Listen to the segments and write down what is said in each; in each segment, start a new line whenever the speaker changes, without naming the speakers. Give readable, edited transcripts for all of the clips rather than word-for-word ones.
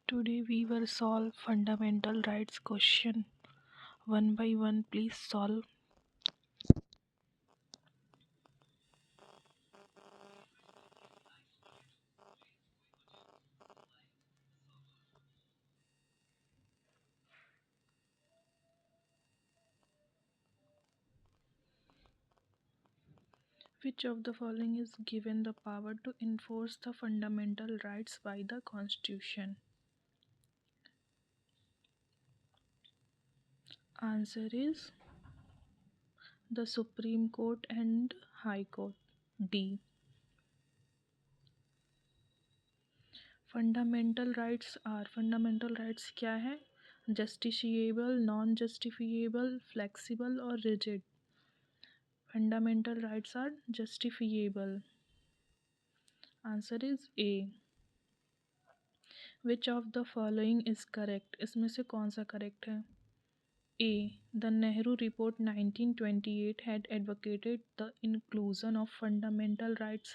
Today we will solve fundamental rights question one by one. Please solve. Which of the following is given the power to enforce the fundamental rights by the Constitution? Answer is the Supreme Court and High Court. D. Fundamental rights क्या है? Justiciable, non justifiable, flexible और rigid. Fundamental rights are justifiable. Answer is A. Which of the following is correct? इसमें से कौन सा correct है? A. The Nehru Report 1928 had advocated the inclusion of fundamental rights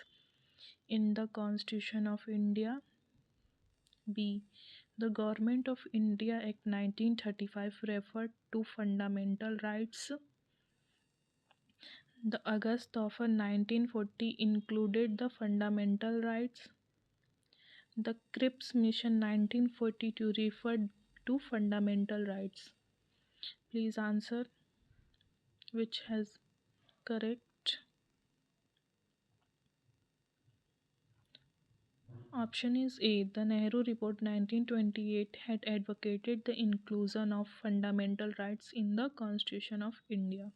in the Constitution of India. B. The Government of India Act 1935 referred to fundamental rights. The August Offer 1940 included the fundamental rights. The Cripps Mission 1942 referred to fundamental rights. Please answer which has correct. Option is A. The Nehru Report 1928 had advocated the inclusion of fundamental rights in the Constitution of India.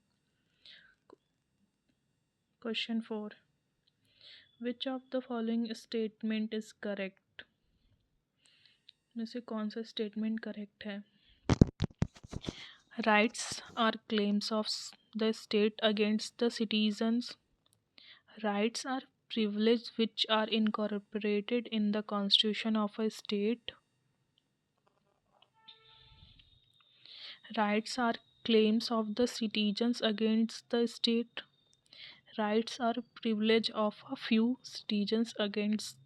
Question 4. Which of the following statement is correct? में से कौन सा statement correct है? Rights are claims of the state against the citizens. Rights are privileges which are incorporated in the constitution of a state. Rights are claims of the citizens against the state. Rights are privilege of a few citizens against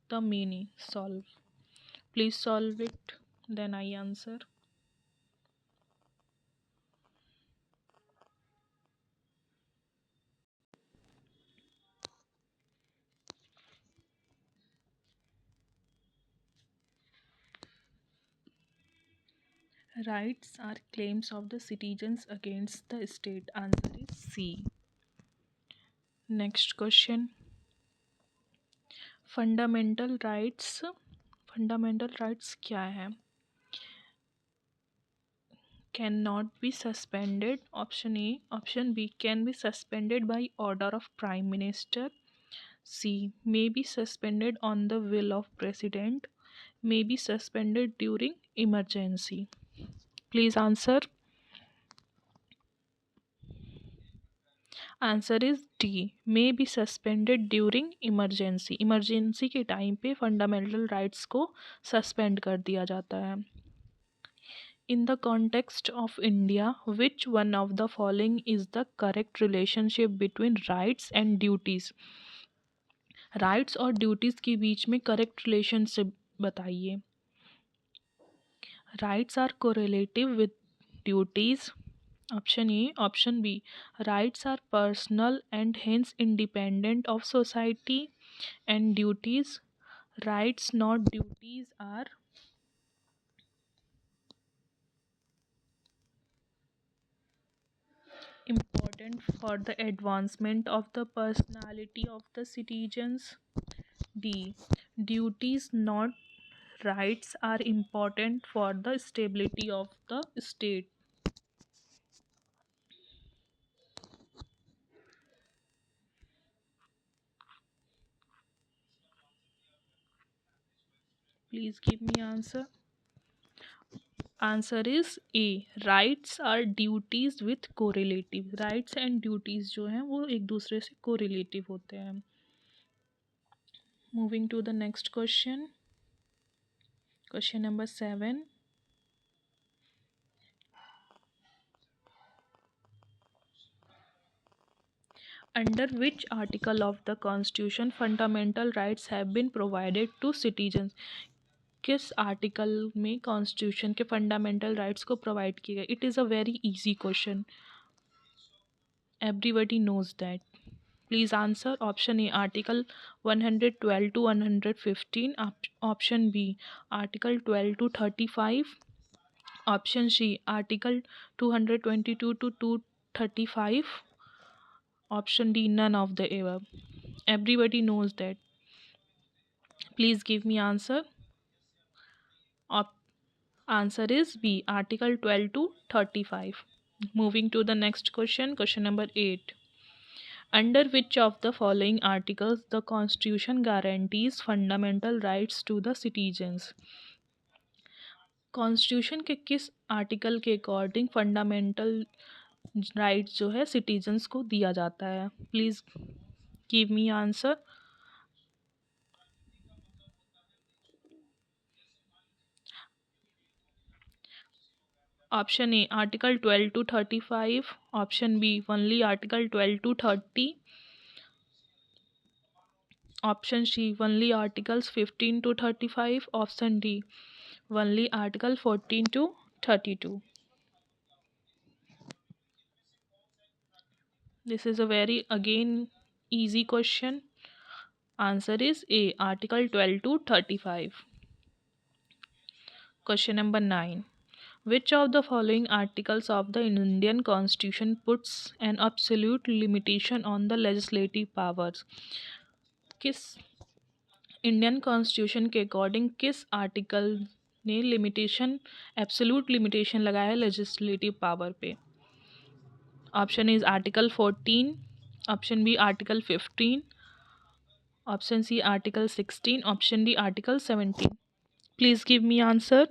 the many. Solve. Please solve it. Then I answer. Rights are claims of the citizens against the state. Answer is C. Next question. Fundamental rights क्या है? Can not be suspended. Option A. Option B. Can be suspended by order of prime minister. C. May be suspended on the will of president. May be suspended during emergency. Please answer. Answer is D. May be suspended during emergency. Emergency के time पे fundamental rights को suspend कर दिया जाता है. In the context of India, which one of the following is the correct relationship between rights and duties? Rights और duties के बीच में करेक्ट रिलेशनशिप बताइए. Rights are correlative with duties. Option A. Option B. Rights are personal and hence independent of society. And duties, rights not duties, are important for the advancement of the personality of the citizens. D. Duties, not rights, are important for the stability of the state. Please give me answer. Answer is A. Rights are duties with correlative. Rights and duties जो हैं वो एक दूसरे से correlative होते हैं. Moving to the next question. Question number 7. Under which article of the Constitution fundamental rights have been provided to citizens? किस article में कॉन्स्टिट्यूशन के फंडामेंटल राइट्स को प्रोवाइड किए गए? It is a very easy question, everybody knows that. Please answer. Option A article 112 to 115. Option B article 12 to 35. Option C article 222 to 235. Option D none of the above. Everybody knows that. Please give me answer. Answer is B, Article 12 to 35. Moving to the next question, question number 8. Under which of the following articles the Constitution guarantees fundamental rights to the citizens? Constitution के किस article के according fundamental rights जो है citizens को दिया जाता है? Please give me answer. Option A article 12 to 35. Option B only article 12 to 30. Option C only articles 15 to 35. Option D only article 14 to 32. This is a very again easy question. Answer is A, Article 12 to 35. Question number 9. Which of the following articles of the Indian Constitution puts an absolute limitation on the legislative powers? किस Indian constitution के according किस article ने limitation, absolute limitation लगाया है legislative power पे? Option is article 14. Option B article 15. Option C article 16. Option D article 17. Please give me answer.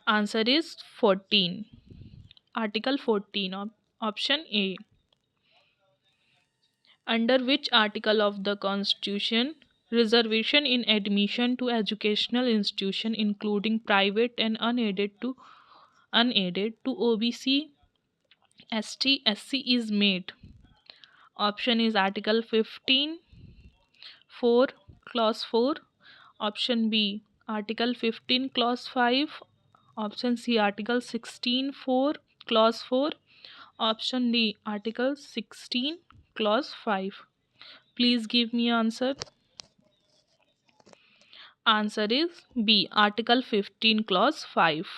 Answer is 14. Article 14. Option A. Under which article of the Constitution reservation in admission to educational institution including private and unaided to OBC, ST, SC is made? Option is Article 15 4 clause 4. Option B Article 15 clause 5. Option C Article 16 4 clause 4. Option D Article 16 clause 5. Please give me answer. Answer is B, Article 15 clause 5.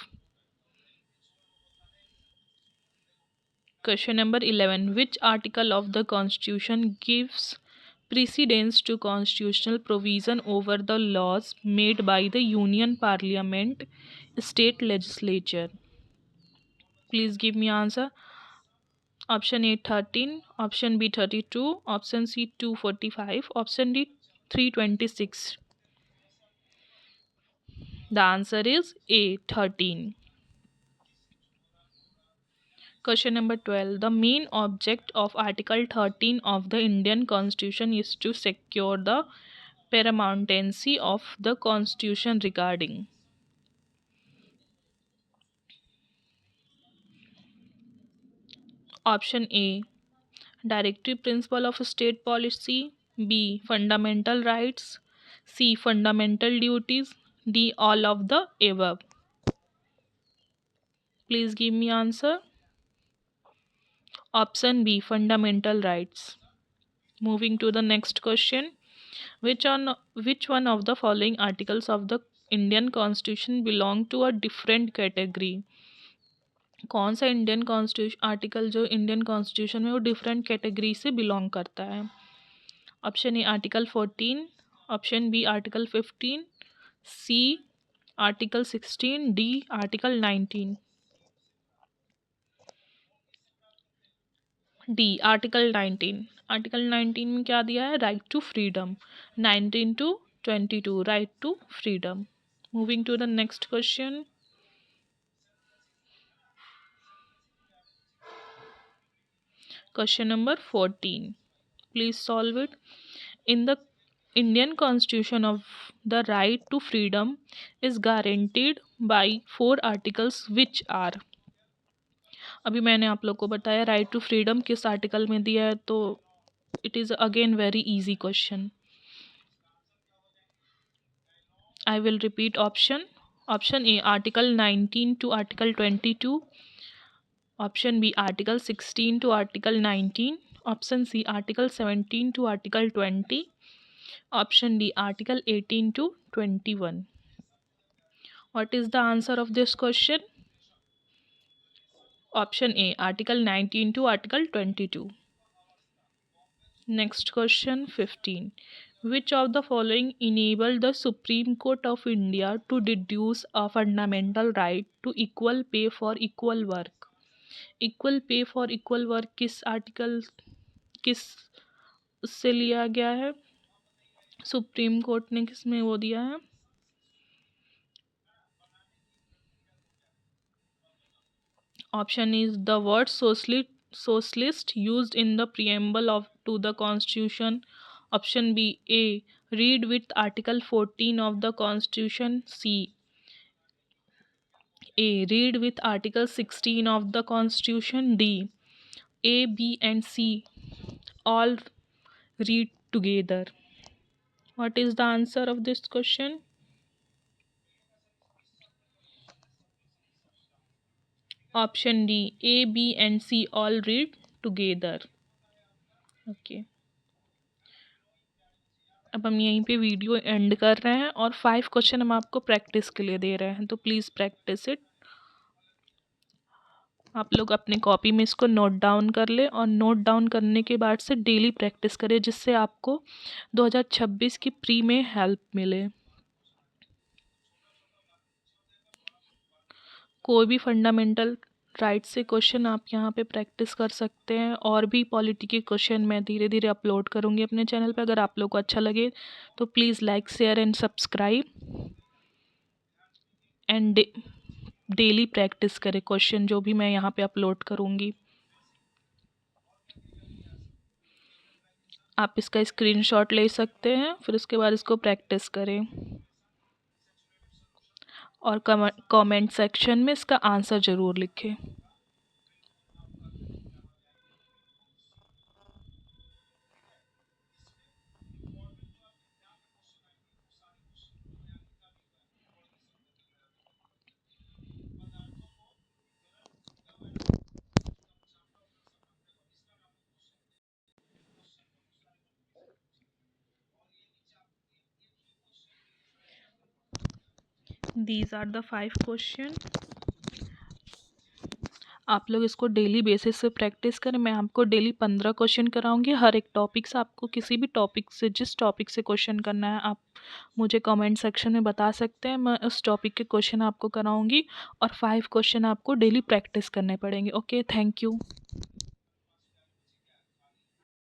Question number 11. Which article of the Constitution gives precedence to constitutional provision over the laws made by the Union Parliament, state legislature? Please give me answer. Option A 13. Option B 32. Option C 245. Option D 326. The answer is A 13. Question number 12. The main object of Article 13 of the Indian Constitution is to secure the paramountcy of the Constitution regarding. Option A directive principle of state policy. B fundamental rights. C fundamental duties. D all of the above. Please give me answer. Option B fundamental rights. Moving to the next question. Which one of the following articles of the Indian Constitution belong to a different category? कौन सा Indian constitution article जो Indian constitution में वो different category से belong करता है? Option A article 14. Option B article 15. C article 16. D article 19. D article 19. Article 19 में क्या दिया है? Right to freedom. 19 to 22 right to freedom. Moving to the next question. Question number 14. Please solve it. In the Indian Constitution of the right to freedom is guaranteed by 4 articles which are? अभी मैंने आप लोग को बताया right to freedom किस article में दिया है, तो it is again very easy question. I will repeat option. Option A, Article 19 to Article 22. Option B, Article 16 to Article 19. Option C, Article 17 to Article 20. Option D, Article 18 to 21. What is the answer of this question? Option A, Article 19 to Article 22. Next question 15. Which of the following enabled the Supreme Court of India to deduce a fundamental right to equal pay for equal work? Equal pay for equal work किस article किस से लिया गया है? Supreme court ने किस में वो दिया है? Option is the word socialist used in the preamble of to the constitution. Option B, A, read with article 14 of the constitution. C, A, read with article 16 of the constitution. D, A, B and C all read together. What is the answer of this question? Option D, A, B and C all read together. Okay अब हम यहीं पे video and कर रहे हैं और 5 question हम आपको प्रैक्टिस के लिए दे रहे हैं, तो प्लीज़ प्रैक्टिस इट। आप लोग अपने कॉपी में इसको नोट डाउन कर ले और नोट डाउन करने के बाद से डेली प्रैक्टिस करें, जिससे आपको 2026 की प्री में हेल्प मिले। कोई भी फंडामेंटल राइट से क्वेश्चन आप यहाँ पे प्रैक्टिस कर सकते हैं, और भी पॉलिटी के क्वेश्चन मैं धीरे धीरे अपलोड करूँगी अपने चैनल पे। अगर आप लोग को अच्छा लगे तो please like share and subscribe and daily practice करें क्वेश्चन जो भी मैं यहाँ पे अपलोड करूँगी। आप इसका स्क्रीनशॉट ले सकते हैं, फिर उसके बाद इसको प्रैक्टिस करें और कमेंट सेक्शन में इसका आंसर ज़रूर लिखें। These are the 5 question. आप लोग इसको डेली बेसिस से प्रैक्टिस करें। मैं आपको डेली 15 क्वेश्चन कराऊंगी हर एक टॉपिक से। आपको किसी भी टॉपिक से, जिस टॉपिक से क्वेश्चन करना है, आप मुझे कमेंट सेक्शन में बता सकते हैं। मैं उस टॉपिक के क्वेश्चन आपको कराऊंगी और 5 क्वेश्चन आपको डेली प्रैक्टिस करने पड़ेंगे। Okay, thank you.